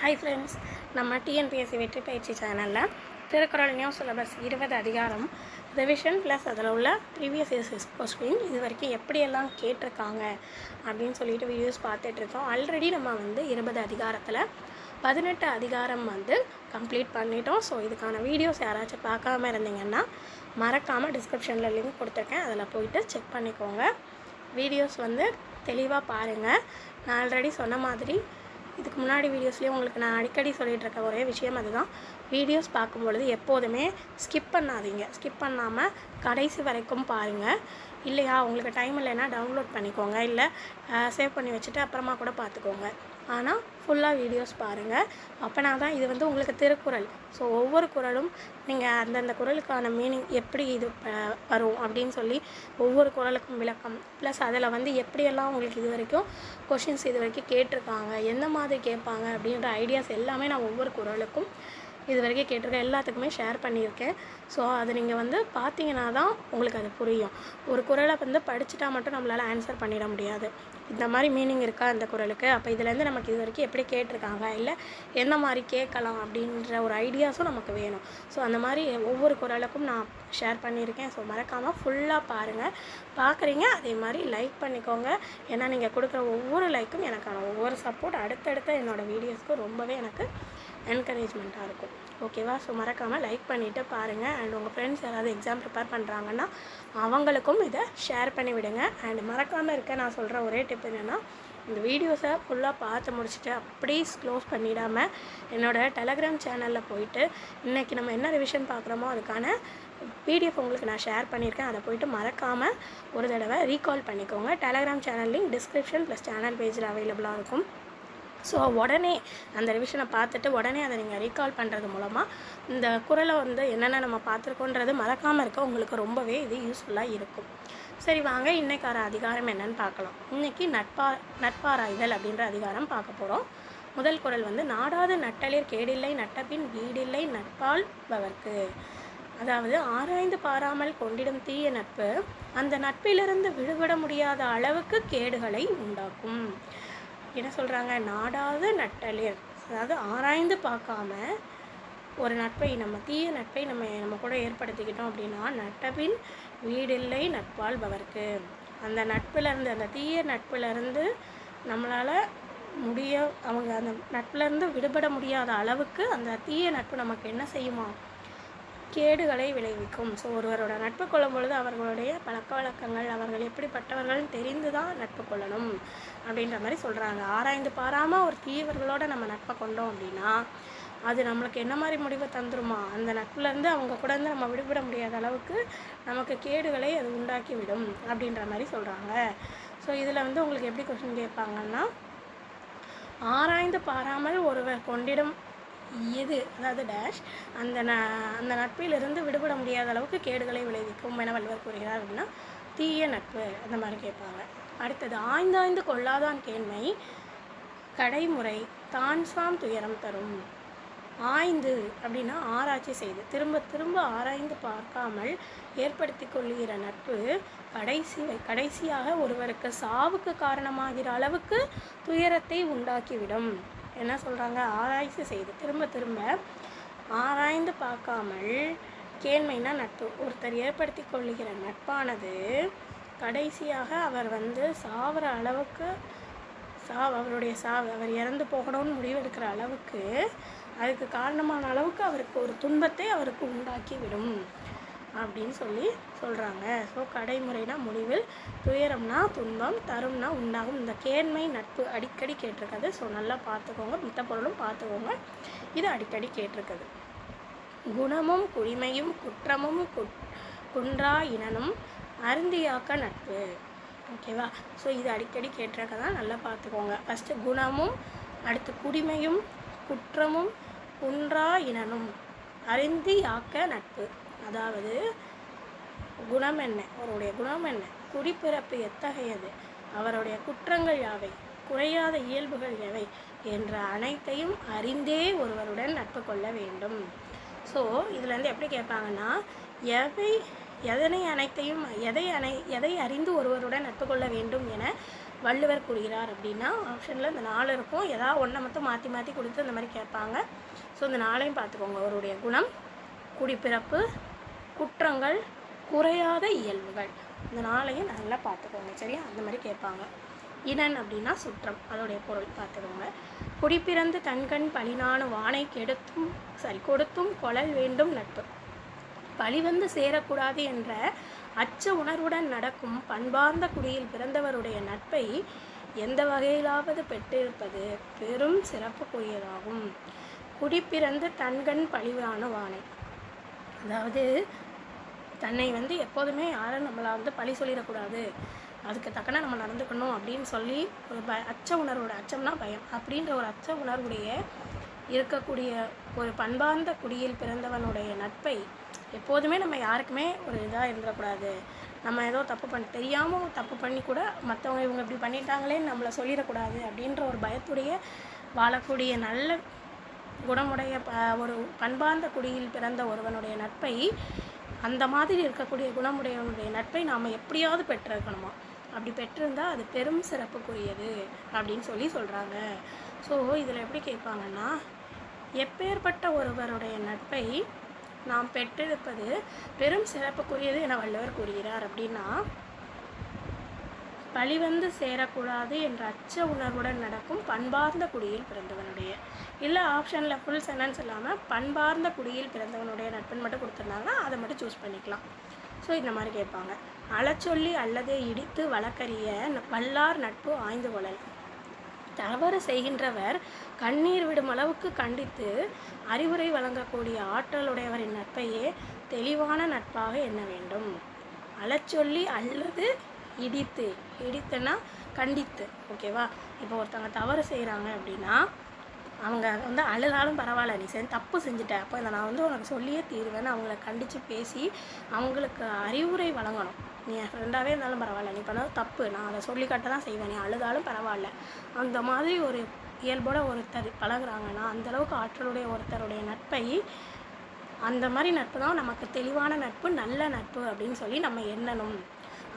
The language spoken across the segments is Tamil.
ஹாய் ஃப்ரெண்ட்ஸ், நம்ம டிஎன்பிஎஸ்சி வெற்றி பயிற்சி சேனலில் திருக்குறள் நியூ சிலபஸ் 20 அதிகாரம் ரிவிஷன் ப்ளஸ் அதில் உள்ள ப்ரீவியஸ் இயர்ஸ் கொஸ்டின் இது வரைக்கும் எப்படியெல்லாம் கேட்டிருக்காங்க அப்படின்னு சொல்லிட்டு வீடியோஸ் பார்த்துட்ருக்கோம். ஆல்ரெடி நம்ம 20 அதிகாரத்தில் 18 அதிகாரம் கம்ப்ளீட் பண்ணிட்டோம். ஸோ இதுக்கான வீடியோஸ் யாராச்சும் பார்க்காம இருந்தீங்கன்னா மறக்காமல் டிஸ்கிரிப்ஷனில் லிங்க் கொடுத்துருக்கேன், அதில் போயிட்டு செக் பண்ணிக்கோங்க. வீடியோஸ் தெளிவாக பாருங்கள். நான் ஆல்ரெடி சொன்ன மாதிரி இதுக்கு முன்னாடி வீடியோஸ்லேயும் உங்களுக்கு நான் அடிக்கடி சொல்லிகிட்டு இருக்க ஒரே விஷயம் அதுதான். வீடியோஸ் பார்க்கும்பொழுது எப்போதுமே ஸ்கிப் பண்ணாதீங்க. ஸ்கிப் பண்ணாமல் கடைசி வரைக்கும் பாருங்கள். இல்லையா, உங்களுக்கு டைம் இல்லைன்னா டவுன்லோட் பண்ணிக்கோங்க, இல்லை சேவ் பண்ணி வச்சுட்டு அப்புறமா கூட பார்த்துக்கோங்க. ஆனால் ஃபுல்லாக வீடியோஸ் பாருங்கள். அப்போனா தான் இது உங்களுக்கு திருக்குறள். ஸோ ஒவ்வொரு குறளும் நீங்கள் அந்தந்த குறளுக்கான மீனிங் எப்படி இது வரும் அப்படின்னு சொல்லி ஒவ்வொரு குறளுக்கும் விளக்கம், ப்ளஸ் அதில் எப்படியெல்லாம் உங்களுக்கு இது வரைக்கும் கொஷின்ஸ் இது வரைக்கும் கேட்டிருக்காங்க, எந்த மாதிரி கேட்பாங்க அப்படின்ற ஐடியாஸ் எல்லாமே நான் ஒவ்வொரு குறளுக்கும் இது வரைக்கும் கேட்டிருக்கேன், எல்லாத்துக்குமே ஷேர் பண்ணியிருக்கேன். ஸோ அது நீங்கள் பார்த்தீங்கன்னா தான் உங்களுக்கு அது புரியும். ஒரு குறளை படிச்சுட்டா மட்டும் நம்மளால் ஆன்சர் பண்ணிட முடியாது. இந்த மாதிரி மீனிங் இருக்கா இந்த குறளுக்கு, அப்போ இதுலேருந்து நமக்கு இது வரைக்கும் எப்படி கேட்டிருக்காங்க, இல்லை எந்த மாதிரி கேட்கலாம் அப்படின்ற ஒரு ஐடியாஸும் நமக்கு வேணும். ஸோ அந்த மாதிரி ஒவ்வொரு குறளுக்கும் நான் ஷேர் பண்ணியிருக்கேன். ஸோ மறக்காமல் ஃபுல்லாக பாருங்கள். பார்க்குறீங்க அதே மாதிரி லைக் பண்ணிக்கோங்க. ஏன்னா நீங்கள் கொடுக்குற ஒவ்வொரு லைக்கும் எனக்கான ஒவ்வொரு சப்போர்ட் அடுத்தடுத்த என்னோடய வீடியோஸ்க்கு ரொம்பவே எனக்கு என்கரேஜ்மெண்ட்டாக இருக்கும். ஓகேவா? ஸோ மறக்காமல் லைக் பண்ணிவிட்டு பாருங்கள். அண்ட் உங்கள் ஃப்ரெண்ட்ஸ் யாராவது எக்ஸாம் ப்ரிப்பேர் பண்ணுறாங்கன்னா அவங்களுக்கும் இதை ஷேர் பண்ணி விடுங்க. அண்ட் மறக்காமல் இருக்க நான் சொல்கிற ஒரே டிப் என்னென்னா, இந்த வீடியோஸை ஃபுல்லாக பார்த்து முடிச்சுட்டு அப்படியே க்ளோஸ் பண்ணிடாமல் என்னோடய டெலகிராம் சேனலில் போயிட்டு இன்றைக்கி நம்ம என்ன ரிவிஷன் பார்க்குறோமோ அதுக்கான பிடிஎஃப் உங்களுக்கு நான் ஷேர் பண்ணியிருக்கேன். அதை போய்ட்டு மறக்காமல் ஒரு தடவை ரீகால் பண்ணிக்கோங்க. Telegram channel link description plus channel பேஜில் அவைலபிளாக இருக்கும். ஸோ உடனே அந்த ரிவிஷனை பார்த்துட்டு உடனே அதை நீங்கள் ரீகால் பண்ணுறது மூலமாக இந்த குறளை என்னென்ன நம்ம பார்த்துருக்கோன்றது மறக்காமல் இருக்க உங்களுக்கு ரொம்பவே இது யூஸ்ஃபுல்லாக இருக்கும். சரி, வாங்க இன்றைக்கான அதிகாரம் என்னென்னு பார்க்கலாம். இன்றைக்கி நட்பாராய்தல் அப்படின்ற அதிகாரம் பார்க்க போகிறோம். முதல் குறள் நாடாது நட்டலிற் கேடில்லை நட்டபின் வீடில்லை நட்பால் பவர்க்கு. அதாவது ஆராய்ந்து பாராமல் கொண்டிடும் தீய நட்பு அந்த நட்பிலிருந்து விடுபட முடியாத அளவுக்கு கேடுகளை உண்டாக்கும். என்ன சொல்கிறாங்க? நாடாது நட்டலிர், அதாவது ஆராய்ந்து பார்க்காம ஒரு நட்பை, நம்ம தீய நட்பை நம்ம கூட ஏற்படுத்திக்கிட்டோம் அப்படின்னா நட்டபின் வீடில்லை நட்பால் பவர்க்கு. அந்த நட்பிலேருந்து, அந்த தீய நட்பிலேருந்து நம்மளால் அந்த நட்பிலேருந்து விடுபட முடியாத அளவுக்கு அந்த தீய நட்பு நமக்கு என்ன செய்யுமா? கேடுகளை விளைவிக்கும். ஸோ ஒருவரோட நட்பு கொள்ளும் பொழுது அவர்களுடைய பழக்க வழக்கங்கள், அவர்கள் எப்படிப்பட்டவர்கள் தெரிந்து தான் நட்பு கொள்ளணும் அப்படின்ற மாதிரி சொல்கிறாங்க. ஆராய்ந்து பாராமல் ஒரு தீயவர்களோட நம்ம நட்பை கொண்டோம் அப்படின்னா அது நம்மளுக்கு என்ன மாதிரி முடிவை தந்துருமா? அந்த நட்புலேருந்து அவங்க கூட நம்ம விடுபட முடியாத அளவுக்கு நமக்கு கேடுகளை அது உண்டாக்கி விடும் அப்படின்ற மாதிரி சொல்கிறாங்க. ஸோ இதில் உங்களுக்கு எப்படி கொஸ்டின் கேட்பாங்கன்னா, ஆராய்ந்து பாராமல் ஒருவர் கொண்டிடும் எது, அதாவது டேஷ் அந்த நட்பிலிருந்து விடுபட முடியாத அளவுக்கு கேடுகளை விளைவிக்கும் என வள்ளுவர் கூறுகிறார் அப்படின்னா தீய நட்பு அந்த மாதிரி கேட்பாங்க. அடுத்தது ஆய்ந்தாய்ந்து கொள்ளாதான் கேண்மை கடைமுறை தான் சாம் துயரம் தரும். ஆய்ந்து அப்படின்னா ஆராய்ச்சி செய்து திரும்ப திரும்ப ஆராய்ந்து பார்க்காமல் ஏற்படுத்தி கொள்ளுகிற நட்பு கடைசியாக ஒருவருக்கு சாவுக்கு காரணமாகிற அளவுக்கு துயரத்தை உண்டாக்கிவிடும். என்ன சொல்கிறாங்க? ஆராய்ச்சி செய்து திரும்ப திரும்ப ஆராய்ந்து பார்க்காமல், கேண்மைனா நட்பு, ஒருத்தர் ஏற்படுத்தி கொள்ளுகிற நட்பானது கடைசியாக அவர் சாகிற அளவுக்கு அவருடைய அவர் இறந்து போகணும்னு முடிவெடுக்கிற அளவுக்கு, அதுக்கு காரணமான அளவுக்கு அவருக்கு ஒரு துன்பத்தை அவருக்கு உண்டாக்கி விடும் அப்படின்னு சொல்கிறாங்க. ஸோ கடைமுறைனா முடிவில், துயரம்னா துன்பம், தரும்னா உண்டாகும். இந்த கேண்மை நட்பு அடிக்கடி கேட்டிருக்குது. ஸோ நல்லா பார்த்துக்கோங்க, மித்த பொருளும் பார்த்துக்கோங்க, இது அடிக்கடி கேட்டிருக்குது. குணமும் குடிமையும் குற்றமும் குன்றா இனனும் அருந்தியாக்க நட்பு. ஓகேவா? ஸோ இது அடிக்கடி கேட்டிருக்கதான், நல்லா பார்த்துக்கோங்க. ஃபஸ்ட்டு குணமும், அடுத்து குடிமையும் குற்றமும் குன்றா இனனும் அருந்தியாக்க நட்பு. அதாவது குணம் என்ன, அவருடைய குணம் என்ன, குடிப்பிறப்பு எத்தகையது, அவருடைய குற்றங்கள் யாவை, குறையாத இயல்புகள் எவை என்ற அனைத்தையும் அறிந்தே ஒருவருடன் நட்பு கொள்ள வேண்டும். ஸோ இதில் எப்படி கேட்பாங்கன்னா, எதை அறிந்து ஒருவருடன் நட்பு கொள்ள வேண்டும் என வள்ளுவர் கூறுகிறார் அப்படின்னா ஆப்ஷனில் இந்த 4 இருக்கும். ஏதாவது ஒன்றை மட்டும் மாற்றி மாற்றி கொடுத்து இந்த மாதிரி கேட்பாங்க. ஸோ இந்த 4ஐயும் பார்த்துக்கோங்க. அவருடைய குணம், குடிப்பிறப்பு, குற்றங்கள், குறையாத இயல்புகள், இந்த 4ஐயும் நல்லா பார்த்துக்கோங்க. சரியா? அந்த மாதிரி கேட்பாங்க. இனன் அப்படின்னா சுற்றம், அதோடைய பொருள் பார்த்துக்கோங்க. குடிப்பிறந்து தன்கண் பழினானு வானை கொடுத்தும் கொளல் வேண்டும் நட்பு. பழி வந்து சேரக்கூடாது என்ற அச்ச உணர்வுடன் நடக்கும் பண்பார்ந்த குடியில் பிறந்தவருடைய நட்பை எந்த வகையிலாவது பெற்றிருப்பது பெரும் சிறப்புக்குரியதாகும். குடிப்பிறந்து தன்கண் பழிவான வானை, அதாவது தன்னை வந்து எப்போதுமே யாரும் நம்மளை வந்து பழி சொல்லிடக்கூடாது, அதுக்கு தக்கன நம்ம நடந்துக்கணும் அப்படின்னு சொல்லி ஒரு அச்ச உணர்வோட, அச்சம்னா பயம் அப்படின்ற ஒரு அச்ச உணர்வுடைய இருக்கக்கூடிய ஒரு பண்பார்ந்த குடியில் பிறந்தவனுடைய நட்பை எப்போதுமே நம்ம யாருக்குமே ஒரு இதாக இருந்துடக்கூடாது. நம்ம ஏதோ தெரியாமல் தப்பு பண்ணி கூட மற்றவங்க இவங்க இப்படி பண்ணிட்டாங்களேன்னு நம்மளை சொல்லிடக்கூடாது அப்படின்ற ஒரு பயத்துடைய வாழக்கூடிய நல்ல குணமுடைய ஒரு பண்பார்ந்த குடியில் பிறந்த ஒருவனுடைய நட்பை, அந்த மாதிரி இருக்கக்கூடிய குணமுடையவனுடைய நட்பை நாம் எப்படியாவது பெற்றிருக்கணுமா. அப்படி பெற்றிருந்தால் அது பெரும் சிறப்புக்குரியது அப்படின்னு சொல்கிறாங்க. ஸோ இதில் எப்படி கேட்பாங்கன்னா, எப்பேற்பட்ட ஒருவருடைய நட்பை நாம் பெற்றிருப்பது பெரும் சிறப்புக்குரியது என வள்ளுவர் கூறுகிறார் அப்படின்னா, பழிவந்து சேரக்கூடாது என்ற அச்ச உணர்வுடன் நடக்கும் பண்பார்ந்த குடியில் பிறந்தவனுடைய, இல்லை ஆப்ஷனில் ஃபுல் சென்டென்ஸ் இல்லாமல் பண்பார்ந்த குடியில் பிறந்தவனுடைய நட்புன்னு மட்டும் கொடுத்துருந்தாங்கன்னா அதை மட்டும் சூஸ் பண்ணிக்கலாம். ஸோ இந்த மாதிரி கேட்பாங்க. அழச்சொல்லி அல்லது இடித்து வழக்கறிய வல்லார் நட்பு ஆய்ந்து கொள்ளல். தவறு செய்கின்றவர் கண்ணீர் விடும் அளவுக்கு கண்டித்து அறிவுரை வழங்கக்கூடிய ஆற்றலுடையவரின் நட்பையே தெளிவான நட்பாக எண்ண வேண்டும். அழச்சொல்லி அல்லது இடித்துன்னா கண்டித்து, ஓகேவா? இப்போ ஒருத்தவங்க தவறு செய்கிறாங்க அப்படின்னா அவங்க வந்து அழுதாலும் பரவாயில்ல, நீ தப்பு செஞ்சுட்ட, அப்போ இதை நான் வந்து உனக்கு சொல்லியே தீருவேன்னு அவங்கள கண்டித்து பேசி அவங்களுக்கு அறிவுரை வழங்கணும். நீ என் ஃப்ரெண்டாகவே இருந்தாலும் பரவாயில்ல, நீ பண்ணது தப்பு, நான் அதை சொல்லி காட்ட தான் செய்வேன், நீ அழுதாலும் பரவாயில்ல. அந்த மாதிரி ஒரு இயல்போட ஒருத்தர் பழகுறாங்கன்னா அந்தளவுக்கு ஆற்றலுடைய ஒருத்தருடைய நட்பை, அந்த மாதிரி நட்பு தான் நமக்கு தெளிவான நட்பு, நல்ல நட்பு அப்படின்னு சொல்லி நம்ம எண்ணணும்.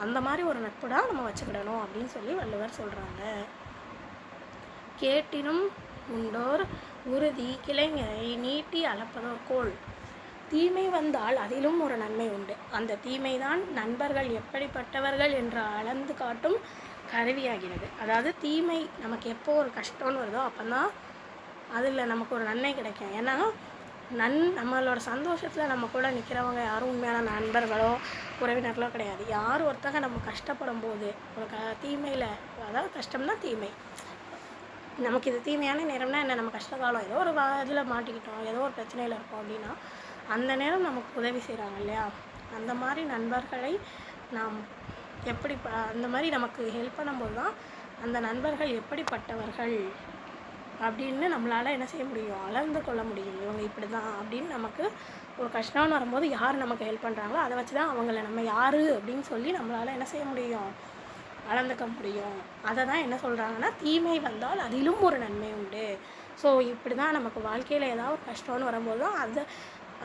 அந்த மாதிரி ஒரு நட்பு தான் நம்ம வச்சுக்கிடணும் அப்படின்னு சொல்லி வள்ளுவர் சொல்கிறாங்க. கேட்டினும் உண்டோர் உறுதி கிளைஞரை நீட்டி அளப்பதோர் கோள். தீமை வந்தால் அதிலும் ஒரு நன்மை உண்டு. அந்த தீமைதான் நண்பர்கள் எப்படிப்பட்டவர்கள் என்று அளந்து காட்டும் கருவியாகிறது. அதாவது தீமை நமக்கு எப்போ ஒரு கஷ்டம்னு வருதோ அப்போ தான் அதில் நமக்கு ஒரு நன்மை கிடைக்கும். ஏன்னா நம்மளோட சந்தோஷத்தில் நம்ம கூட நிற்கிறவங்க யாரும் உண்மையான நண்பர்களோ உறவினர்களோ கிடையாது. யார் ஒருத்தங்க நம்ம கஷ்டப்படும் போது ஒரு தீமையில், அதாவது கஷ்டம்னா தீமை, நமக்கு இது தீமையான நேரம்னா என்ன, நம்ம கஷ்டகாலம் ஏதோ ஒரு இதில் மாட்டிக்கிட்டோம், ஏதோ ஒரு பிரச்சனையில் இருக்கோம் அப்படின்னா அந்த நேரம் நமக்கு உதவி செய்கிறாங்க இல்லையா, அந்த மாதிரி நண்பர்களை நாம் எப்படி அந்த மாதிரி நமக்கு ஹெல்ப் பண்ணும்போது தான் அந்த நண்பர்கள் எப்படிப்பட்டவர்கள் அப்படின்னு நம்மளால் என்ன செய்ய முடியும், அளந்து கொள்ள முடியும். இவங்க இப்படி தான் அப்படின்னு நமக்கு ஒரு கஷ்டம்னு வரும்போது யார் நமக்கு ஹெல்ப் பண்ணுறாங்களோ அதை வச்சு தான் அவங்கள நம்ம யார் அப்படின்னு சொல்லி நம்மளால் என்ன செய்ய முடியும், அளந்துக்க முடியும். அதை தான் என்ன சொல்கிறாங்கன்னா, தீமை வந்தால் அதிலும் ஒரு நன்மை உண்டு. ஸோ இப்படி தான் நமக்கு வாழ்க்கையில் ஏதாவது ஒரு கஷ்டம்னு வரும்போது தான்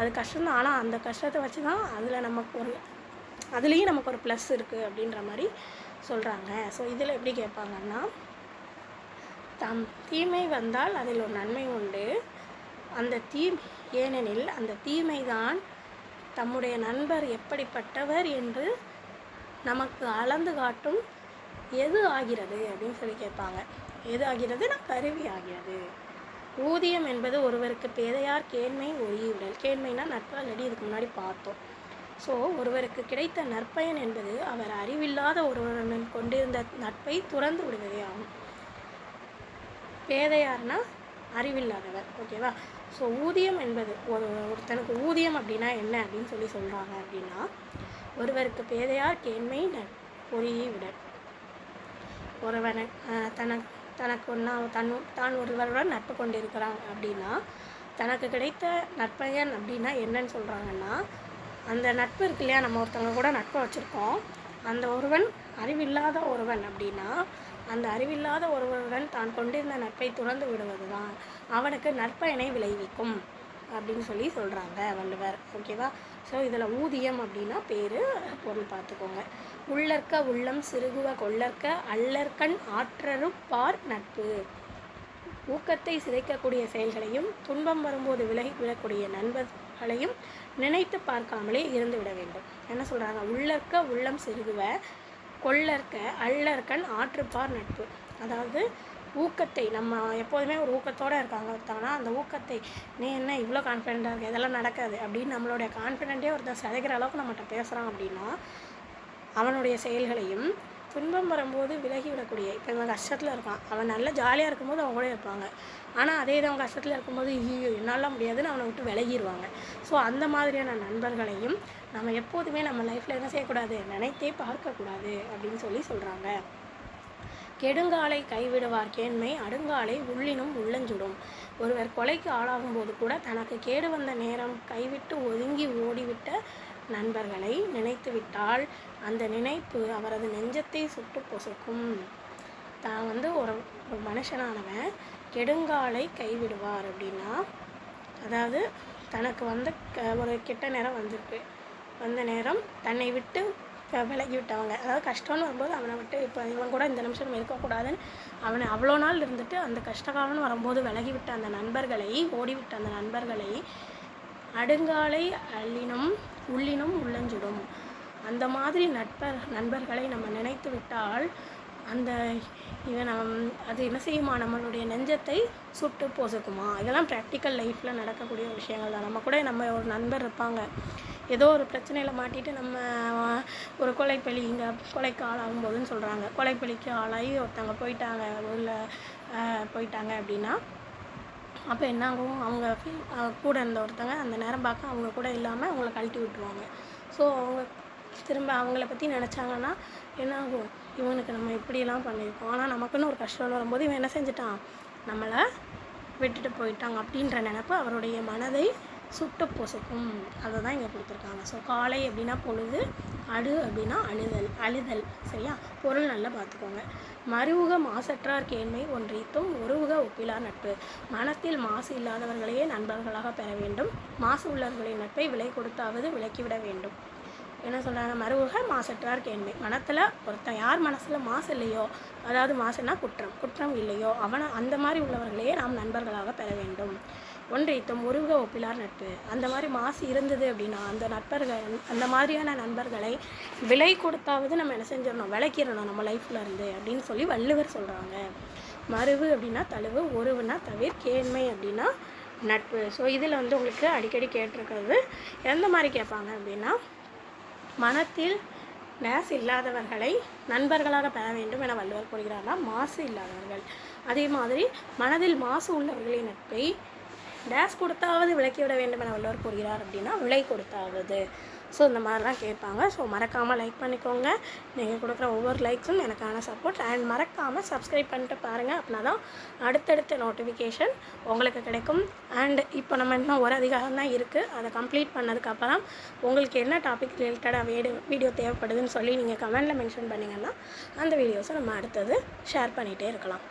அது கஷ்டம்தான், ஆனால் அந்த கஷ்டத்தை வச்சு தான் அதில் நமக்கு அதுலேயும் நமக்கு ஒரு ப்ளஸ் இருக்குது அப்படின்ற மாதிரி சொல்கிறாங்க. ஸோ இதில் எப்படி கேட்பாங்கன்னா, தீமை வந்தால் அதில் ஒரு நன்மை உண்டு, ஏனெனில் அந்த தீமை தான் தம்முடைய நண்பர் எப்படிப்பட்டவர் என்று நமக்கு அளந்து காட்டும் எது ஆகிறது அப்படின்னு சொல்லி கேட்பாங்க. எது ஆகிறதுனா கருவி ஆகிறது. ஊதியம் என்பது ஒருவருக்கு பேதையார் கேண்மை ஒழியுடல். கேண்மைனா நட்பு, ஆல்ரெடி இதுக்கு முன்னாடி பார்த்தோம். ஸோ ஒருவருக்கு கிடைத்த நற்பயன் என்பது அவர் அறிவில்லாத ஒருவருடன் கொண்டிருந்த நட்பை துறந்து விடுவதே ஆகும். பேதையார்னா அறிவில்லாதவர், ஓகேவா? ஸோ ஊதியம் என்பது ஒருத்தனுக்கு ஊதியம் அப்படின்னா என்ன அப்படின்னு சொல்கிறாங்க அப்படின்னா, ஒருவருக்கு பேதையார் கேண்மை பொறியுடல். ஒருவனை தான் ஒருவருடன் நட்பு கொண்டிருக்கிறாங்க அப்படின்னா தனக்கு கிடைத்த நற்பயன் அப்படின்னா என்னன்னு சொல்கிறாங்கன்னா, அந்த நட்பு இருக்கு இல்லையா, நம்ம ஒருத்தவங்க கூட நட்பை வச்சுருக்கோம், அந்த ஒருவன் அறிவில்லாத ஒருவன் அப்படின்னா அந்த அறிவில்லாத ஒருவருடன் தான் கொண்டிருந்த நட்பை துறந்து விடுவது தான் அவனுக்கு நற்பயனை விளைவிக்கும். அப்படின்னு சொல்லி சொல்கிறாங்க வள்ளுவர். ஓகேவா? ஸோ இதில் ஊதியம் அப்படின்னா பேர், பொருள் பார்த்துக்கோங்க. உள்ளற்க உள்ளம் சிறுகுவ கொள்ளற்க அல்லற்கண் ஆற்றறுப்பார் நட்பு. ஊக்கத்தை சிதைக்கக்கூடிய செயல்களையும் துன்பம் வரும்போது விலகி விடக்கூடிய நண்பர்களையும் நினைத்து பார்க்காமலே இருந்து விட வேண்டும். என்ன சொல்கிறாங்க? உள்ளற்க உள்ளம் சிறுகுவ கொள்ளற்க அல்லற்கண் ஆற்றுப்பார் நட்பு. அதாவது ஊக்கத்தை, நம்ம எப்போதுமே ஒரு ஊக்கத்தோடு இருக்காங்க ஒருத்தவனா, அந்த ஊக்கத்தை நீ என்ன இவ்வளோ கான்ஃபிடெண்ட்டாக இருக்குது, இதெல்லாம் நடக்காது அப்படின்னு நம்மளுடைய கான்ஃபிடென்ட்டே ஒருத்தர் சிதைக்கிற அளவுக்கு நம்மகிட்ட பேசுகிறான் அப்படின்னா அவனுடைய செயல்களையும் துன்பம் வரும்போது விலகி விடக்கூடிய, இப்போ இவன் கஷ்டத்தில் இருக்கான், அவன் நல்லா ஜாலியாக இருக்கும்போது அவங்க கூட இருப்பாங்க. ஆனால் அதே இது அவன் கஷ்டத்தில் இருக்கும்போது ஐயோ என்னால் முடியாதுன்னு அவனை விட்டு விலகிடுவாங்க. ஸோ அந்த மாதிரியான நண்பர்களையும் நம்ம எப்போதுமே நம்ம லைஃப்பில் என்ன செய்யக்கூடாது, நினைத்தே பார்க்கக்கூடாது அப்படின்னு சொல்லி சொல்கிறாங்க. கெடுங்காலை கைவிடுவார் கேண்மை அடுங்காலை உள்ளினும் உள்ளஞ்சுடும். ஒருவர் கொலைக்கு ஆளாகும்போது கூட தனக்கு கேடு வந்த நேரம் கைவிட்டு ஒதுங்கி ஓடிவிட்ட நண்பர்களை நினைத்துவிட்டால் அந்த நினைப்பு அவரது நெஞ்சத்தை சுட்டு பொசுக்கும். தான் ஒரு மனுஷனானவன் கெடுங்காலை கைவிடுவார் அப்படின்னா, அதாவது தனக்கு ஒரு கெட்ட நேரம் வந்திருக்கு, வந்த நேரம் தன்னை விட்டு விலகி விட்டவங்க, அதாவது கஷ்டம்னு வரும்போது அவனை விட்டு இப்போ இவன் கூட இந்த நிமிஷம் இருக்கக்கூடாதுன்னு அவனை அவ்வளோ நாள் இருந்துட்டு அந்த கஷ்டகாலம்னு வரும்போது விலகிவிட்ட அந்த நண்பர்களை, ஓடிவிட்ட அந்த நண்பர்களை அடுங்காலை அல்லினும் உள்ளினும் உள்ளஞ்சுடும். அந்த மாதிரி நண்பர்களை நம்ம நினைத்து விட்டால் அந்த இவன் அது என்ன செய்யுமா, நம்மளுடைய நெஞ்சத்தை சுட்டு பொசுக்குமா. இதெல்லாம் ப்ராக்டிக்கல் லைஃப்பில் நடக்கக்கூடிய விஷயங்கள் தான். நம்ம ஒரு நண்பர் இருப்பாங்க, ஏதோ ஒரு பிரச்சனையில் மாட்டிட்டு நம்ம ஒரு கொலைப்பழி, இங்கே கொலைக்கு ஆளாகும்போதுன்னு சொல்கிறாங்க, கொலைப்பழிக்கு ஆளாகி ஒருத்தவங்க போயிட்டாங்க, ஊரில் போயிட்டாங்க அப்படின்னா அப்போ என்னாகும், அவங்க கூட இருந்த ஒருத்தங்க அந்த நேரம் பார்க்க அவங்க கூட இல்லாமல் அவங்கள கழட்டி விட்டுருவாங்க. ஸோ அவங்க திரும்ப அவங்கள பற்றி நினச்சாங்கன்னா என்னாகும், இவனுக்கு நம்ம இப்படியெல்லாம் பண்ணியிருக்கோம், ஆனால் நமக்குன்னு ஒரு கஷ்டம் வரும்போது இவன் என்ன செஞ்சிட்டான், நம்மளை விட்டுட்டு போயிட்டாங்க அப்படின்ற நினப்பு அவருடைய மனதை சுட்டு பொசுக்கும். அதை தான் இங்கே கொடுத்துருக்காங்க. ஸோ காலை அப்படின்னா பொழுது, அடு அப்படின்னா அழுதல். சரியா? பொருள் நல்லா பார்த்துக்கோங்க. மறுவுக மாசற்றார் கேண்மை ஒன்றித்தும் ஒருவுக ஒப்பிலார் நட்பு. மனத்தில் மாசு இல்லாதவர்களையே நண்பர்களாக பெற வேண்டும். மாசு உள்ளவர்களின் நட்பை விலை கொடுத்தாவது விலக்கிவிட வேண்டும். என்ன சொல்கிறாங்க? மறுவுக மாசற்றார் கேண்மை. மனத்தில் ஒருத்தன் யார் மனசில் மாசு இல்லையோ, அதாவது மாசுனா குற்றம் இல்லையோ அந்த மாதிரி உள்ளவர்களையே நாம் நண்பர்களாக பெற வேண்டும். ஒன்றித்தும் ஒருக ஒப்பிலார் நட்பு. அந்த மாதிரி மாசு இருந்தது அப்படின்னா அந்த மாதிரியான நண்பர்களை விலை கொடுத்தாவது நம்ம என்ன செஞ்சிடணும், விளக்கிடணும் நம்ம லைஃப்பில் இருந்து அப்படின்னு சொல்லி வள்ளுவர் சொல்கிறாங்க. மறுவு அப்படின்னா தழுவு, ஒருவுனா தவிர, கேண்மை அப்படின்னா நட்பு. ஸோ இதில் உங்களுக்கு அடிக்கடி கேட்டிருக்கிறது எந்த மாதிரி கேட்பாங்க அப்படின்னா, மனத்தில் டேஸ் இல்லாதவர்களை நண்பர்களாக பெற வேண்டும் என வள்ளுவர் கூறுகிறார்னா மாசு இல்லாதவர்கள். அதே மாதிரி மனதில் மாசு உள்ளவர்களின் நட்பை டேஸ் கொடுத்தாவது விலக்கிவிட வேண்டும் என வள்ளுவர் கூறுகிறார் அப்படின்னா விலை கொடுத்தாவது. ஸோ இந்த மாதிரிலாம் கேட்பாங்க. ஸோ மறக்காமல் லைக் பண்ணிக்கோங்க. நீங்கள் கொடுக்குற ஒவ்வொரு லைக்ஸும் எனக்கான சப்போர்ட். அண்ட் மறக்காமல் சப்ஸ்கிரைப் பண்ணிட்டு பாருங்கள். அப்படின்னா தான் அடுத்தடுத்த நோட்டிஃபிகேஷன் உங்களுக்கு கிடைக்கும். அண்ட் இப்போ நம்ம இன்னும் ஒரு அதிகாரம் தான் இருக்குது. அதை கம்ப்ளீட் பண்ணதுக்கப்புறம் உங்களுக்கு என்ன டாபிக் ரிலேட்டடாக வீடியோ தேவைப்படுதுன்னு சொல்லி நீங்கள் கமெண்டில் மென்ஷன் பண்ணிங்கன்னா அந்த வீடியோஸை நம்ம அடுத்தது ஷேர் பண்ணிகிட்டே இருக்கலாம்.